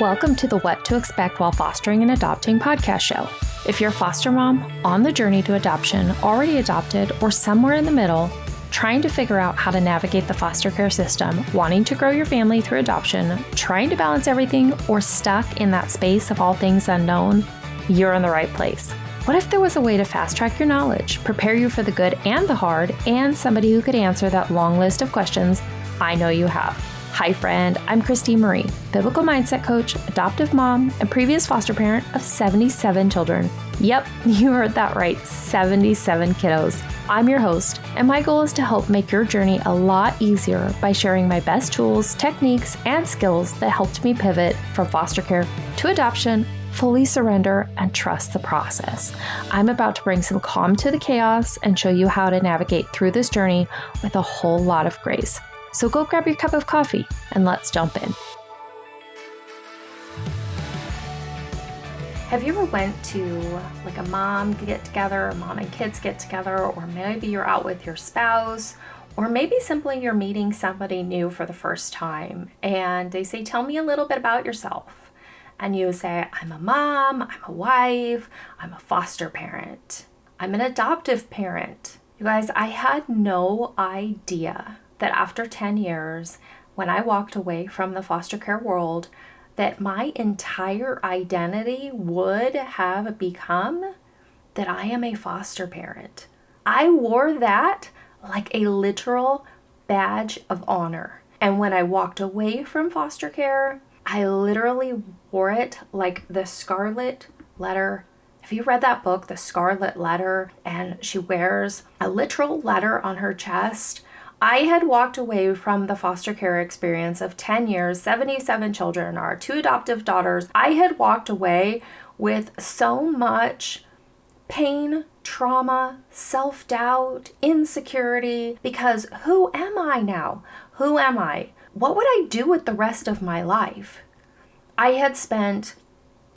Welcome to the What to Expect While Fostering and Adopting podcast show. If you're a foster mom, on the journey to adoption, already adopted, or somewhere in the middle, trying to figure out how to navigate the foster care system, wanting to grow your family through adoption, trying to balance everything, or stuck in that space of all things unknown, you're in the right place. What if there was a way to fast track your knowledge, prepare you for the good and the hard, and somebody who could answer that long list of questions I know you have? Hi friend, I'm Christine Marie, biblical mindset coach, adoptive mom, and previous foster parent of 77 children. Yep, you heard that right, 77 kiddos. I'm your host, and my goal is to help make your journey a lot easier by sharing my best tools, techniques, and skills that helped me pivot from foster care to adoption, fully surrender, and trust the process. I'm about to bring some calm to the chaos and show you how to navigate through this journey with a whole lot of grace. So go grab your cup of coffee and let's jump in. Have you ever went to like a mom get together, a mom and kids get together, or maybe you're out with your spouse, or maybe simply you're meeting somebody new for the first time and they say, tell me a little bit about yourself. And you say, I'm a mom, I'm a wife, I'm a foster parent, I'm an adoptive parent. You guys, I had no idea that after 10 years, when I walked away from the foster care world, that my entire identity would have become that I am a foster parent. I wore that like a literal badge of honor. And when I walked away from foster care, I literally wore it like the Scarlet Letter. Have you read that book, The Scarlet Letter? And she wears a literal letter on her chest. I had walked away from the foster care experience of 10 years, 77 children, our 2 adoptive daughters. I had walked away with so much pain, trauma, self-doubt, insecurity, because who am I now? Who am I? What would I do with the rest of my life? I had spent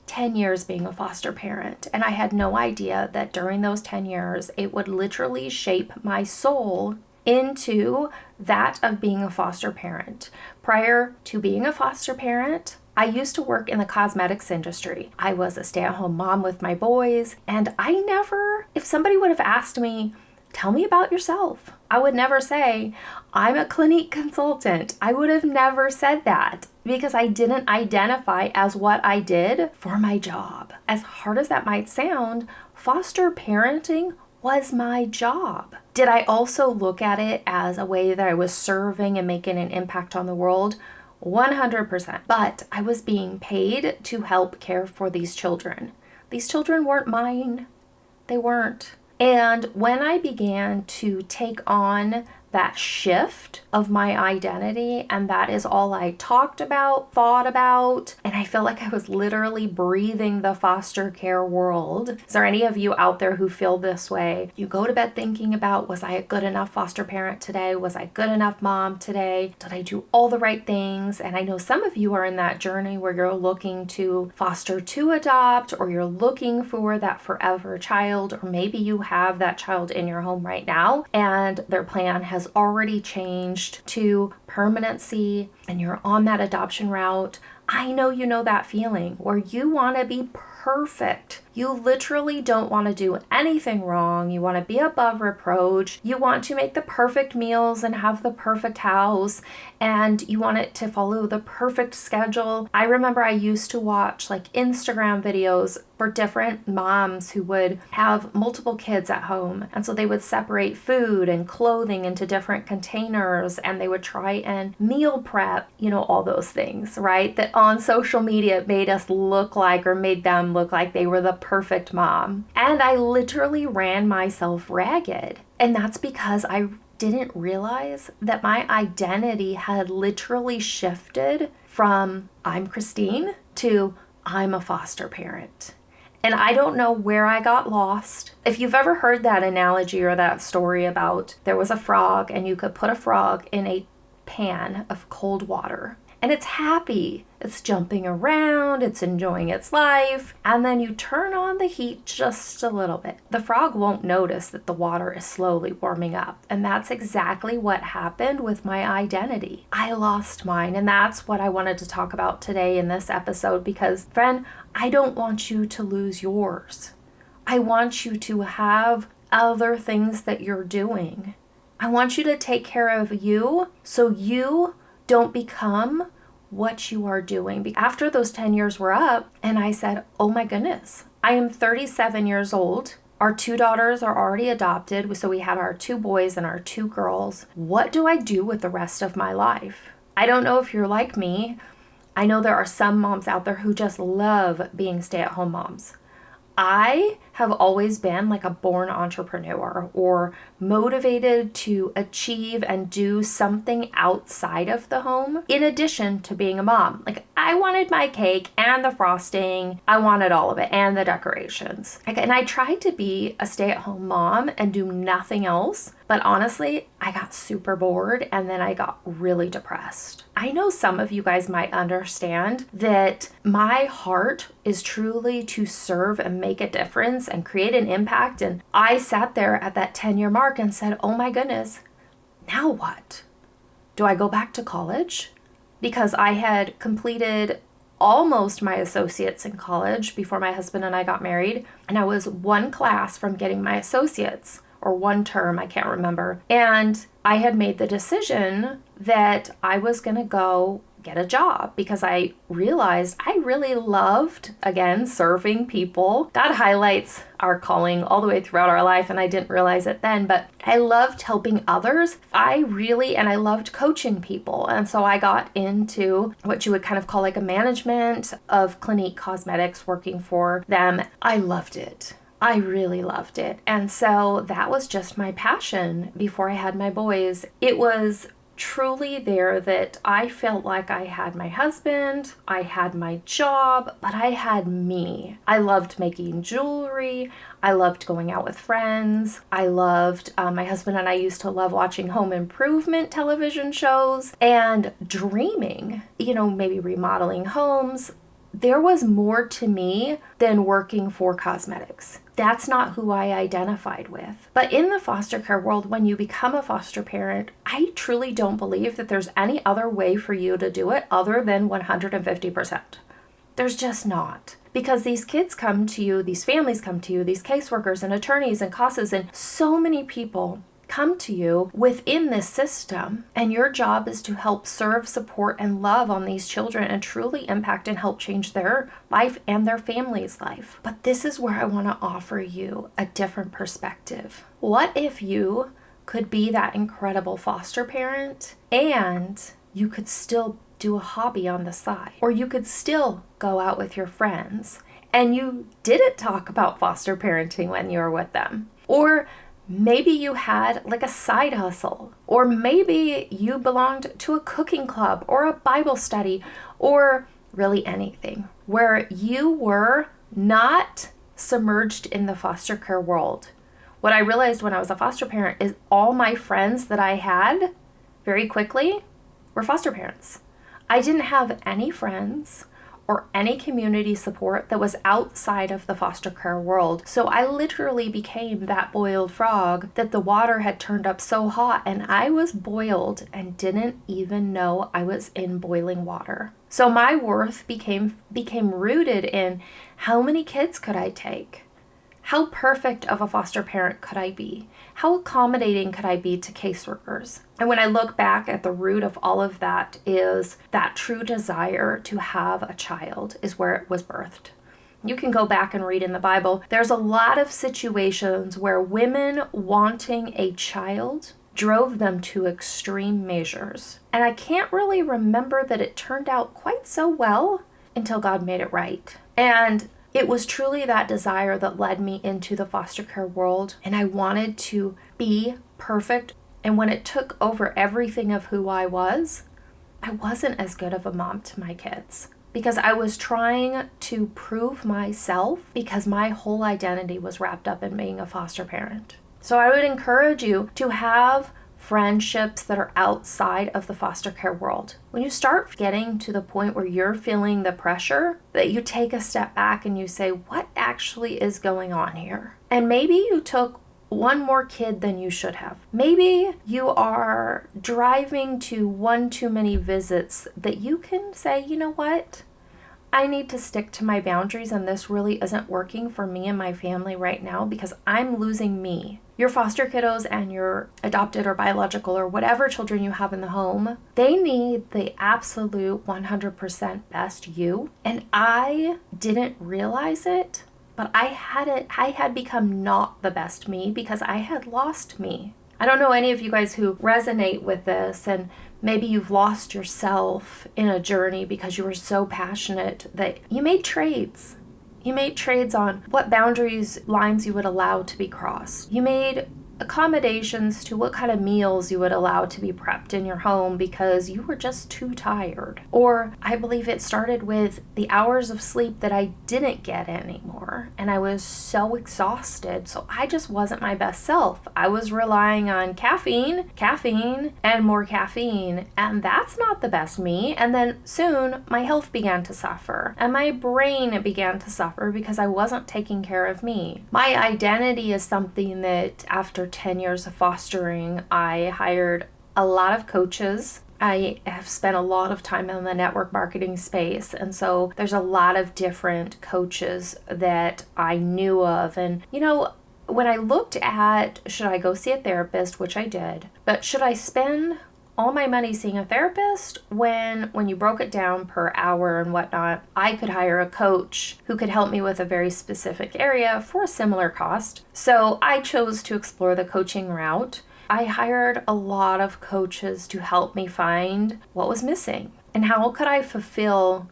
10 years being a foster parent, and I had no idea that during those 10 years, it would literally shape my soul into that of being a foster parent. Prior to being a foster parent, I used to work in the cosmetics industry. I was a stay-at-home mom with my boys, and I never, if somebody would have asked me, tell me about yourself, I would never say, I'm a Clinique consultant. I would have never said that because I didn't identify as what I did for my job. As hard as that might sound, foster parenting was my job. Did I also look at it as a way that I was serving and making an impact on the world? 100%. But I was being paid to help care for these children. These children weren't mine. They weren't. And when I began to take on that shift of my identity, and that is all I talked about, thought about, and I feel like I was literally breathing the foster care world. Is there any of you out there who feel this way? You go to bed thinking about, was I a good enough foster parent today? Was I good enough mom today? Did I do all the right things? And I know some of you are in that journey where you're looking to foster to adopt, or you're looking for that forever child, or maybe you have that child in your home right now and their plan has already changed to permanency and you're on that adoption route. I know you know that feeling where you want to be perfect. You literally don't want to do anything wrong. You want to be above reproach. You want to make the perfect meals and have the perfect house, and you want it to follow the perfect schedule. I remember I used to watch like Instagram videos for different moms who would have multiple kids at home. And so they would separate food and clothing into different containers, and they would try and meal prep, all those things, right? That on social media made us look like, or made them look like they were the perfect mom. And I literally ran myself ragged. And that's because I didn't realize that my identity had literally shifted from I'm Christine to I'm a foster parent. And I don't know where I got lost. If you've ever heard that analogy or that story about there was a frog and you could put a frog in a pan of cold water and it's happy. It's jumping around, it's enjoying its life, and then you turn on the heat just a little bit. The frog won't notice that the water is slowly warming up, and that's exactly what happened with my identity. I lost mine, and that's what I wanted to talk about today in this episode because, friend, I don't want you to lose yours. I want you to have other things that you're doing. I want you to take care of you so you don't become what you are doing. After those 10 years were up, and I said, oh my goodness, I am 37 years old. Our 2 daughters are already adopted. So we had our 2 boys and our 2 girls. What do I do with the rest of my life? I don't know if you're like me. I know there are some moms out there who just love being stay-at-home moms. I have always been like a born entrepreneur or motivated to achieve and do something outside of the home in addition to being a mom. Like I wanted my cake and the frosting. I wanted all of it and the decorations. And I tried to be a stay-at-home mom and do nothing else. But honestly, I got super bored and then I got really depressed. I know some of you guys might understand that my heart is truly to serve and make a difference and create an impact. And I sat there at that 10-year mark and said, oh my goodness, now what? Do I go back to college? Because I had completed almost my associates in college before my husband and I got married. And I was one class from getting my associates. Or one term, I can't remember. And I had made the decision that I was going to go get a job because I realized I really loved, again, serving people. God highlights our calling all the way throughout our life, and I didn't realize it then, but I loved helping others. I loved coaching people. And so I got into what you would kind of call like a management of Clinique Cosmetics, working for them. I loved it. I really loved it. And so that was just my passion before I had my boys. It was truly there that I felt like I had my husband, I had my job, but I had me. I loved making jewelry. I loved going out with friends. I loved, my husband and I used to love watching home improvement television shows and dreaming, maybe remodeling homes. There was more to me than working for cosmetics. That's not who I identified with. But in the foster care world, when you become a foster parent, I truly don't believe that there's any other way for you to do it other than 150%. There's just not. Because these kids come to you, these families come to you, these caseworkers and attorneys and CASAs and so many people come to you within this system, and your job is to help serve, support, and love on these children and truly impact and help change their life and their family's life. But this is where I want to offer you a different perspective. What if you could be that incredible foster parent and you could still do a hobby on the side, or you could still go out with your friends and you didn't talk about foster parenting when you were with them? Or maybe you had like a side hustle, or maybe you belonged to a cooking club or a Bible study, or really anything where you were not submerged in the foster care world. What I realized when I was a foster parent is all my friends that I had very quickly were foster parents. I didn't have any friends or any community support that was outside of the foster care world. So I literally became that boiled frog that the water had turned up so hot and I was boiled and didn't even know I was in boiling water. So my worth became rooted in how many kids could I take? How perfect of a foster parent could I be? How accommodating could I be to caseworkers? And when I look back at the root of all of that is that true desire to have a child is where it was birthed. You can go back and read in the Bible. There's a lot of situations where women wanting a child drove them to extreme measures. And I can't really remember that it turned out quite so well until God made it right. And it was truly that desire that led me into the foster care world, and I wanted to be perfect. And when it took over everything of who I wasn't as good of a mom to my kids because I was trying to prove myself because my whole identity was wrapped up in being a foster parent. So I would encourage you to have friendships that are outside of the foster care world. When you start getting to the point where you're feeling the pressure, that you take a step back and you say, what actually is going on here? And maybe you took one more kid than you should have. Maybe you are driving to one too many visits that you can say, you know what? I need to stick to my boundaries, and this really isn't working for me and my family right now because I'm losing me. Your foster kiddos and your adopted or biological or whatever children you have in the home, they need the absolute 100% best you. And I didn't realize it, but I had become not the best me because I had lost me. I don't know any of you guys who resonate with this, and maybe you've lost yourself in a journey because you were so passionate that you made trades. You made trades on what boundaries, lines you would allow to be crossed. You made accommodations to what kind of meals you would allow to be prepped in your home because you were just too tired. Or I believe it started with the hours of sleep that I didn't get anymore, and I was so exhausted, so I just wasn't my best self. I was relying on caffeine, and more caffeine, and that's not the best me. And then soon my health began to suffer, and my brain began to suffer because I wasn't taking care of me. My identity is something that after 10 years of fostering, I hired a lot of coaches. I have spent a lot of time in the network marketing space, and so there's a lot of different coaches that I knew of. And when I looked at, should I go see a therapist, which I did, but should I spend all my money seeing a therapist when you broke it down per hour and whatnot, I could hire a coach who could help me with a very specific area for a similar cost. So I chose to explore the coaching route. I hired a lot of coaches to help me find what was missing and how could I fulfill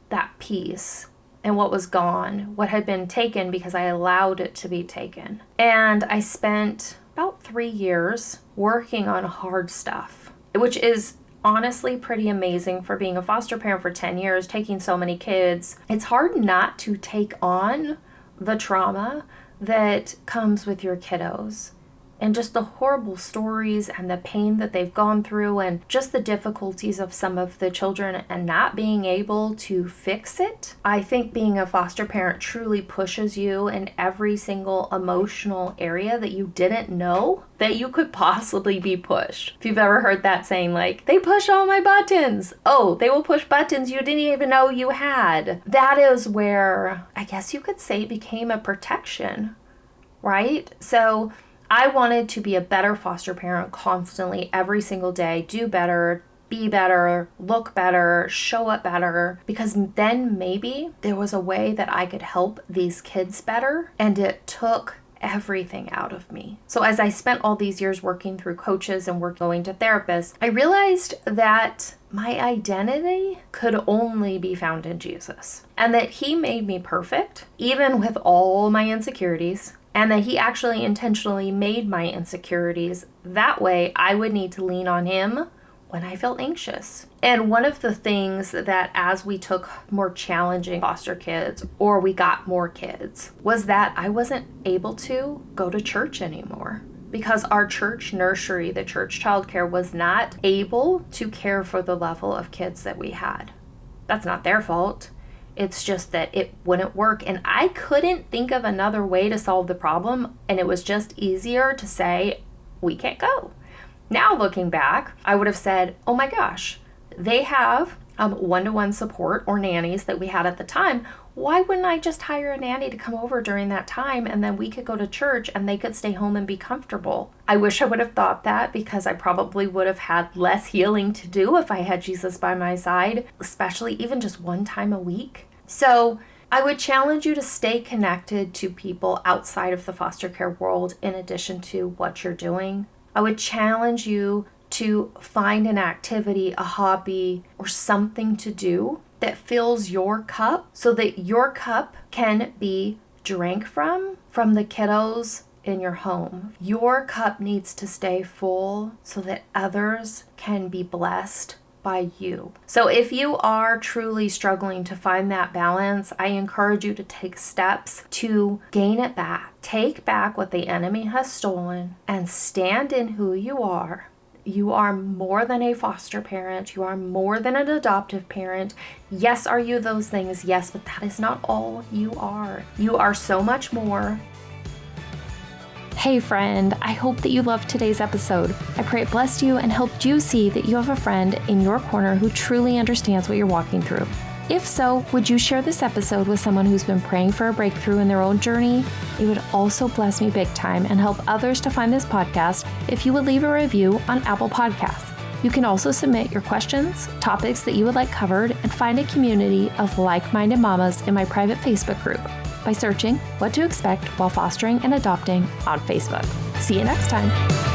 that piece and what was gone, what had been taken because I allowed it to be taken. And I spent about 3 years working on hard stuff, which is honestly pretty amazing for being a foster parent for 10 years, taking so many kids. It's hard not to take on the trauma that comes with your kiddos and just the horrible stories and the pain that they've gone through and just the difficulties of some of the children and not being able to fix it. I think being a foster parent truly pushes you in every single emotional area that you didn't know that you could possibly be pushed. If you've ever heard that saying, like, they push all my buttons. Oh, they will push buttons you didn't even know you had. That is where I guess you could say it became a protection, right? So I wanted to be a better foster parent constantly, every single day, do better, be better, look better, show up better, because then maybe there was a way that I could help these kids better, and it took everything out of me. So as I spent all these years working through coaches and going to therapists, I realized that my identity could only be found in Jesus, and that He made me perfect, even with all my insecurities, and that He actually intentionally made my insecurities. That way I would need to lean on Him when I felt anxious. And one of the things that as we took more challenging foster kids, or we got more kids, was that I wasn't able to go to church anymore because our church nursery, the church childcare, was not able to care for the level of kids that we had. That's not their fault. It's just that it wouldn't work, and I couldn't think of another way to solve the problem, and it was just easier to say, we can't go. Now looking back, I would have said, oh my gosh, they have one-to-one support or nannies that we had at the time. Why wouldn't I just hire a nanny to come over during that time, and then we could go to church and they could stay home and be comfortable? I wish I would have thought that, because I probably would have had less healing to do if I had Jesus by my side, especially even just one time a week. So I would challenge you to stay connected to people outside of the foster care world in addition to what you're doing. I would challenge you to find an activity, a hobby, or something to do that fills your cup so that your cup can be drank from the kiddos in your home. Your cup needs to stay full so that others can be blessed by you. So if you are truly struggling to find that balance, I encourage you to take steps to gain it back. Take back what the enemy has stolen and stand in who you are, You are more than a foster parent. You are more than an adoptive parent. Yes, are you those things? Yes, but that is not all you are. You are so much more. Hey friend, I hope that you loved today's episode. I pray it blessed you and helped you see that you have a friend in your corner who truly understands what you're walking through. If so, would you share this episode with someone who's been praying for a breakthrough in their own journey? It would also bless me big time and help others to find this podcast if you would leave a review on Apple Podcasts. You can also submit your questions, topics that you would like covered, and find a community of like-minded mamas in my private Facebook group by searching What to Expect While Fostering and Adopting on Facebook. See you next time.